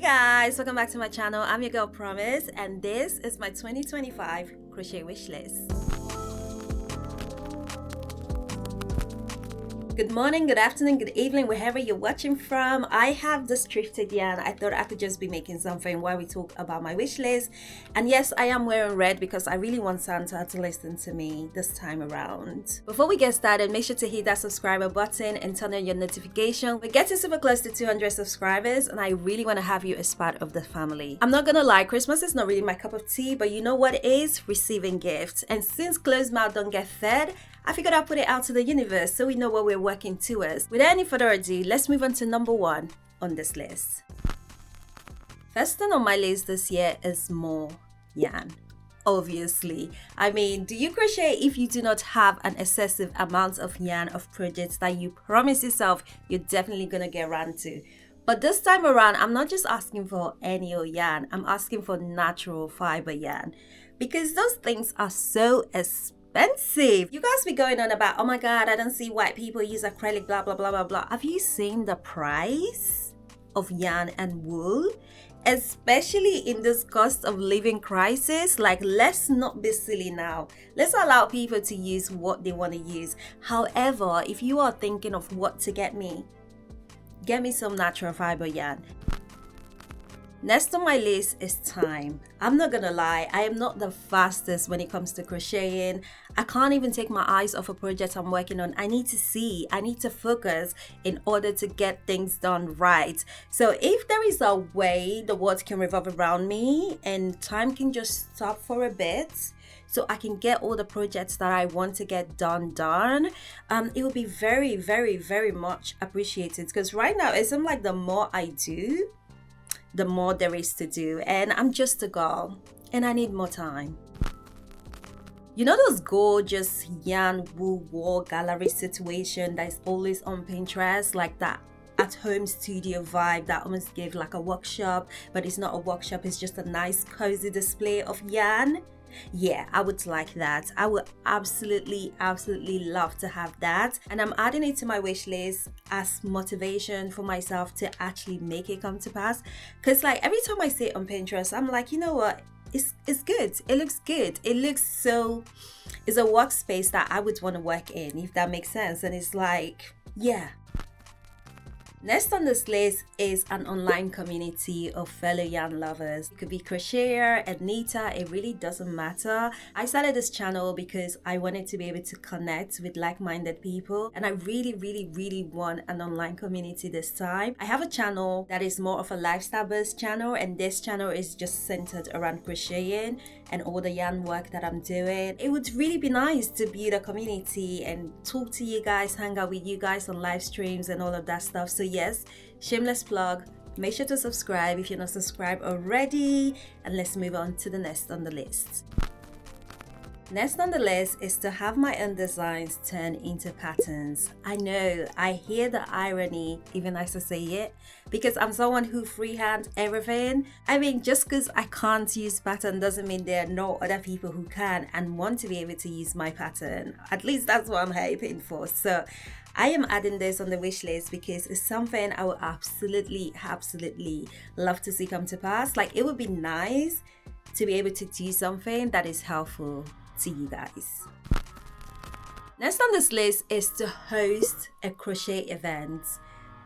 Guys, welcome back to my channel. I'm your girl Promise, and this is my 2025 crochet wish list. Good morning, good afternoon, good evening, wherever you're watching from. I have this thrifted yarn. I thought I could just be making something while we talk about my wish list. And yes, I am wearing red because I really want Santa to listen to me this time around. Before we get started, make sure to hit that subscriber button and turn on your notification. We're getting super close to 200 subscribers and I really want to have you as part of the family. I'm not gonna lie, Christmas is not really my cup of tea, but you know what is? Receiving gifts. And since closed mouth don't get fed, I figured I'll put it out to the universe so we know what we're working towards. Without any further ado, let's move on to number 1 on this list. First thing on my list this year is more yarn. Obviously. I mean, do you crochet if you do not have an excessive amount of yarn of projects that you promise yourself you're definitely gonna get around to? But this time around, I'm not just asking for any old yarn, I'm asking for natural fiber yarn because those things are so expensive. You guys be going on about, oh my god, I don't see white people use acrylic, blah blah blah blah blah. Have you seen the price of yarn and wool? Especially in this cost of living crisis, like let's not be silly now. Let's allow people to use what they want to use. However, if you are thinking of what to get me some natural fiber yarn. Next on my list is time. I'm not gonna lie, I am not the fastest when it comes to crocheting. I can't even take my eyes off a project I'm working on. I need to see, I need to focus in order to get things done right. So if there is a way the world can revolve around me and time can just stop for a bit, so I can get all the projects that I want to get done, it will be very, very, very much appreciated. Because right now, it seems like the more I do, the more there is to do, and I'm just a girl and I need more time. You know those gorgeous yarn wool wall gallery situation that is always on Pinterest, like that at home studio vibe that almost gave like a workshop, but it's not a workshop, it's just a nice cozy display of yarn? Yeah, I would like that. I would absolutely love to have that, and I'm adding it to my wish list as motivation for myself to actually make it come to pass. Because like every time I see it on Pinterest, I'm like, you know what, it's good, it looks good, it looks so, it's a workspace that I would want to work in, if that makes sense. And it's like, yeah. Next on this list is an online community of fellow yarn lovers. It could be crocheter and knitter, it really doesn't matter. I started this channel because I wanted to be able to connect with like-minded people, and I really want an online community this time. I have a channel that is more of a lifestyle-based channel, and this channel is just centered around crocheting and all the yarn work that I'm doing. It would really be nice to build a community and talk to you guys, hang out with you guys on live streams and all of that stuff. So yes, shameless plug, make sure to subscribe if you're not subscribed already, and let's move on to the next on the list. Next on the list is to have my own designs turn into patterns. I know, I hear the irony even as I say it, because I'm someone who freehand everything. I mean, just because I can't use pattern doesn't mean there are no other people who can and want to be able to use my pattern. At least that's what I'm hoping for. So I am adding this on the wish list because it's something I would absolutely love to see come to pass. Like, it would be nice to be able to do something that is helpful to you guys. Next on this list is to host a crochet event,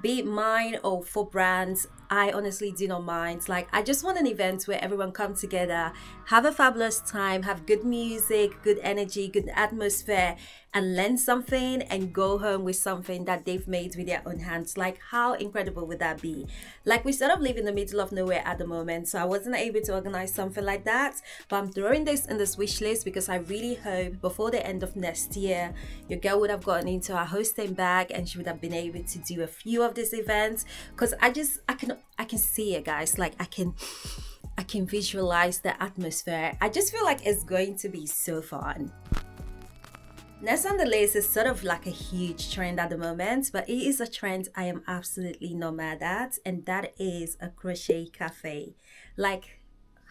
be it mine or for brands. I honestly do not mind. Like, I just want an event where everyone comes together, have a fabulous time, have good music, good energy, good atmosphere, and learn something and go home with something that they've made with their own hands. Like, how incredible would that be? Like, we sort of live in the middle of nowhere at the moment, so I wasn't able to organize something like that, but I'm throwing this in this wish list because I really hope before the end of next year, your girl would have gotten into her hosting bag and she would have been able to do a few of these events. Because I can see it, guys. Like, I can visualize the atmosphere. I just feel like it's going to be so fun. Next on the list is sort of like a huge trend at the moment, but it is a trend I am absolutely not mad at, and that is a crochet cafe. Like,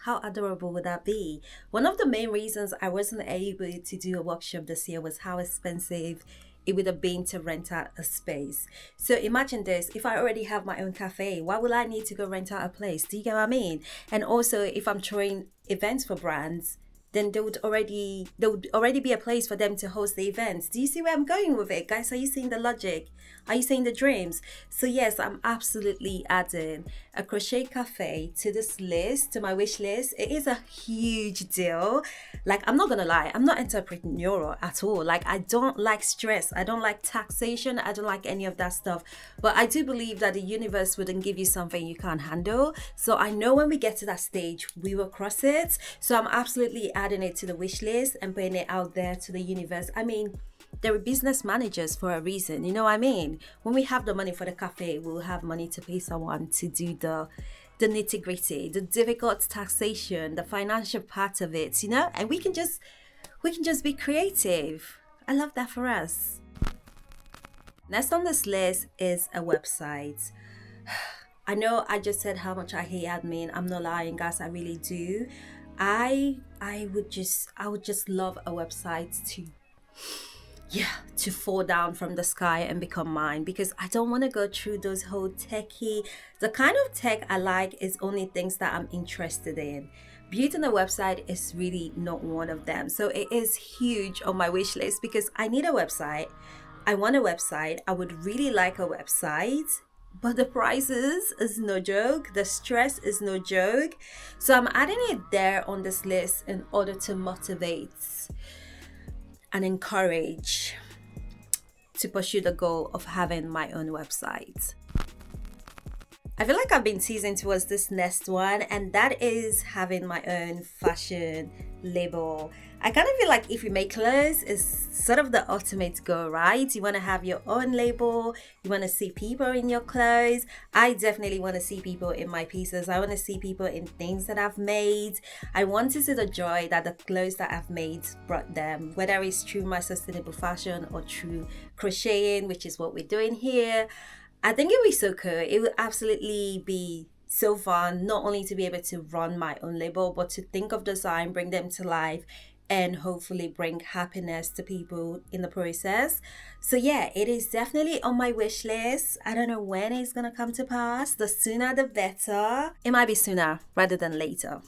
how adorable would that be? One of the main reasons I wasn't able to do a workshop this year was how expensive it would have been to rent out a space. So imagine this, if I already have my own cafe, why will I need to go rent out a place? Do you get what I mean? And also, if I'm throwing events for brands, then there would already be a place for them to host the events. Do you see where I'm going with it, guys? Are you seeing the logic? Are you seeing the dreams? So yes, I'm absolutely adding a crochet cafe to this list, to my wish list. It is a huge deal. Like, I'm not gonna lie, I'm not entrepreneurial at all. Like, I don't like stress, I don't like taxation, I don't like any of that stuff. But I do believe that the universe wouldn't give you something you can't handle. So I know when we get to that stage, we will cross it. So I'm absolutely adding it to the wish list and putting it out there to the universe. I mean, there are business managers for a reason, you know what I mean? When we have the money for the cafe, we'll have money to pay someone to do the nitty gritty, the difficult taxation, the financial part of it, you know? And we can just be creative. I love that for us. Next on this list is a website. I know I just said how much I hate admin. I'm not lying, guys, I really do. I would just love a website to fall down from the sky and become mine, because I don't want to go through those whole the kind of tech I like is only things that I'm interested in. Building a website is really not one of them. So it is huge on my wish list because I need a website. I want a website. I would really like a website, but the prices is no joke. The stress is no joke. So I'm adding it there on this list in order to motivate and encourage to pursue the goal of having my own website. I feel like I've been teasing towards this next one, and that is having my own fashion label. I kind of feel like if you make clothes, it's sort of the ultimate goal, right? You want to have your own label. You want to see people in your clothes. I definitely want to see people in my pieces. I want to see people in things that I've made. I want to see the joy that the clothes that I've made brought them, whether it's through my sustainable fashion or through crocheting, which is what we're doing here. I think it would be so cool. It would absolutely be so fun, not only to be able to run my own label, but to think of design, bring them to life, and hopefully bring happiness to people in the process. So yeah, it is definitely on my wish list. I don't know when it's gonna come to pass. The sooner the better. It might be sooner rather than later.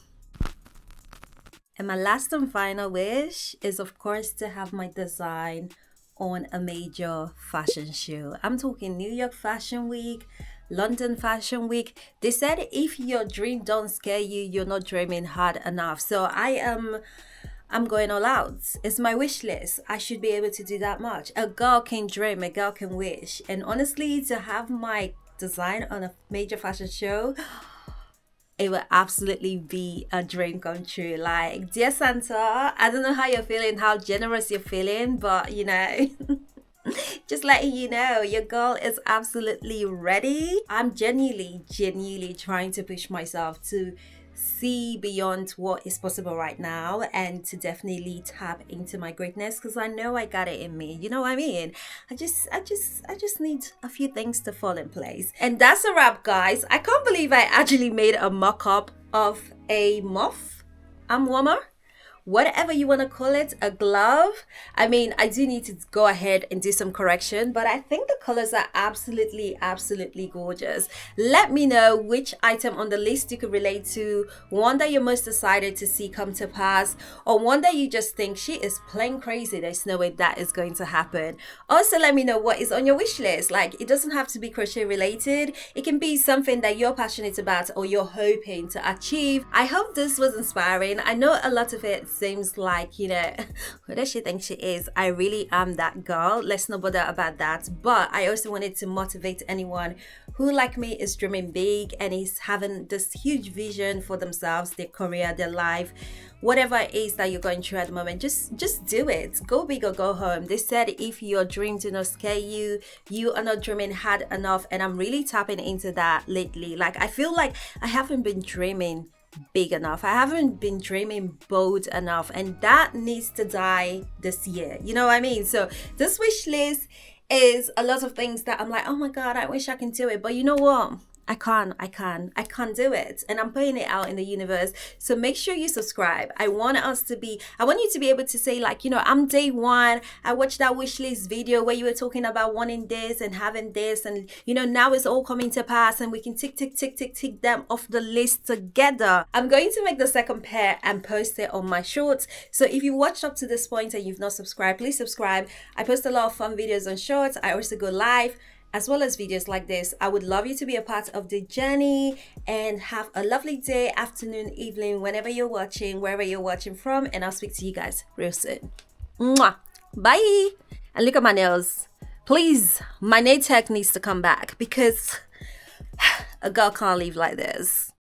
And my last and final wish is, of course, to have my design on a major fashion show. I'm talking New York Fashion Week, London Fashion Week. They said if your dream don't scare you, you're not dreaming hard enough. So I'm going all out. It's my wish list. I should be able to do that much. A girl can dream, a girl can wish. And honestly, to have my design on a major fashion show, it will absolutely be a dream come true. Like, dear Santa, I don't know how you're feeling, how generous you're feeling, but you know, just letting you know, your girl is absolutely ready. I'm genuinely trying to push myself to see beyond what is possible right now and to definitely tap into my greatness, because I know I got it in me. You know what I mean? I just need a few things to fall in place. And that's a wrap, guys. I can't believe I actually made a mock-up of a muff, arm warmer, whatever you want to call it, a glove. I mean, I do need to go ahead and do some correction, but I think the colors are absolutely gorgeous. Let me know which item on the list you could relate to, one that you're most excited to see come to pass, or one that you just think she is plain crazy, there's no way that is going to happen. Also, let me know what is on your wish list. Like, it doesn't have to be crochet related. It can be something that you're passionate about or you're hoping to achieve. I hope this was inspiring. I know a lot of it seems like, you know, who does she think she is? I really am that girl. Let's not bother about that. But I also wanted to motivate anyone who, like me, is dreaming big and is having this huge vision for themselves, their career, their life, whatever it is that you're going through at the moment. Just do it. Go big or go home. They said if your dream do not scare you, you are not dreaming hard enough. And I'm really tapping into that lately. Like, I feel like I haven't been dreaming big enough. I haven't been dreaming bold enough, and that needs to die this year. You know what I mean? So this wish list is a lot of things that I'm like, oh my god, I wish I can do it. But you know what? I can't do it. And I'm putting it out in the universe. So make sure you subscribe. I want you to be able to say, like, I'm day one. I watched that wish list video where you were talking about wanting this and having this. And, now it's all coming to pass and we can tick them off the list together. I'm going to make the second pair and post it on my shorts. So if you watched up to this point and you've not subscribed, please subscribe. I post a lot of fun videos on shorts. I also go live, as well as videos like this. I would love you to be a part of the journey, and have a lovely day, afternoon, evening, wherever you're watching from, and I'll speak to you guys real soon. Mwah. Bye. And look at my nails. Please, my nail tech needs to come back because a girl can't live like this.